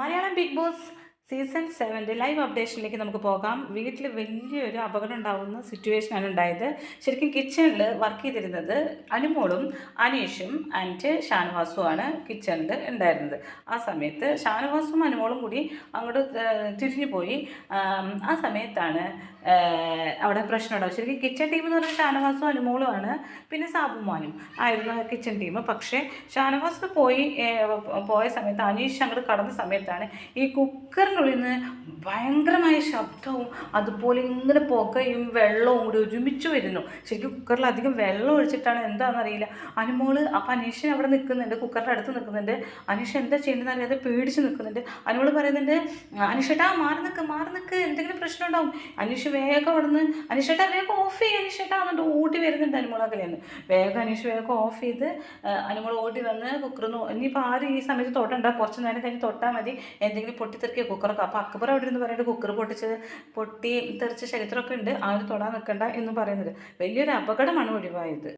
Malayalam Bigg Boss season 7 live അപ്ഡേഷനിലേക്ക് നമുക്ക് പോകാം. വീട്ടിൽ വലിയൊരു അപകടം ഉണ്ടാകുന്ന സിറ്റുവേഷനാണ് ഉണ്ടായത്. ശരിക്കും കിച്ചണിൽ വർക്ക് ചെയ്തിരുന്നത് അനുമോളും അനീഷും ആൻഡ് ഷാനവാസുമാണ് കിച്ചണിൽ ഉണ്ടായിരുന്നത്. ആ സമയത്ത് ഷാനവാസും അനുമോളും കൂടി അങ്ങോട്ട് തിരിഞ്ഞു പോയി. ആ സമയത്താണ് അവിടെ പ്രശ്നം ഉണ്ടാവും. ശരിക്കും കിച്ചൺ ടീം എന്ന് പറഞ്ഞാൽ ഷാനവാസും അനുമോളുമാണ്, പിന്നെ സാബുമാനും ആയിരുന്നു കിച്ചൺ ടീം. പക്ഷേ ഷാനവാസ് പോയ സമയത്ത് അനീഷ് അങ്ങോട്ട് കടന്ന സമയത്താണ് ഈ കുക്കറിനുള്ളിൽ നിന്ന് ഭയങ്കരമായ ശബ്ദവും അതുപോലെ ഇങ്ങനെ പുകയും വെള്ളവും കൂടി ഒരുമിച്ച് വരുന്നു. ശരിക്കും കുക്കറിൽ അധികം വെള്ളം ഒഴിച്ചിട്ടാണ് എന്താണെന്നറിയില്ല. അനുമോള് അപ്പം അനീഷ് അവിടെ നിൽക്കുന്നുണ്ട്, കുക്കറിൻ്റെ അടുത്ത് നിൽക്കുന്നുണ്ട്. അനീഷ് എന്താ ചെയ്യുന്നതെന്ന് അറിയാതെ പേടിച്ച് നിൽക്കുന്നുണ്ട്. അനുമോള് പറയുന്നുണ്ട്, അനീഷേട്ടാ മാറി നിൽക്ക്, എന്തെങ്കിലും പ്രശ്നം ഉണ്ടാവും. അനീഷ് വേഗം അവിടെ നിന്ന് അനീഷേട്ടാ വേഗം ഓഫ് ചെയ്യും അനീഷേട്ടാ എന്നിട്ട് ഓടി വരുന്നുണ്ട് അനുമോളകലെന്ന്. അനീഷ് വേഗം ഓഫ് ചെയ്ത് അനുമോൾ ഓടി വന്ന് കുക്കറിന്ന് ഇനിയിപ്പോൾ ആരും ഈ സമയത്ത് തൊടണ്ട, കുറച്ച് നേരം കഴിഞ്ഞ് തൊട്ടാൽ മതി, എന്തെങ്കിലും പൊട്ടിത്തെറിക്കുക കുക്കറൊക്കെ. അപ്പോൾ അക്ബർ അവിടെ ഇരുന്ന് പറയുന്നത് കുക്കർ പൊട്ടി തെറിച്ച ചരിത്രമൊക്കെ ഉണ്ട്, ആരും തൊടാൻ നിൽക്കണ്ട എന്ന് പറയുന്നത്. വലിയൊരു അപകടമാണ് ഒഴിവായത്.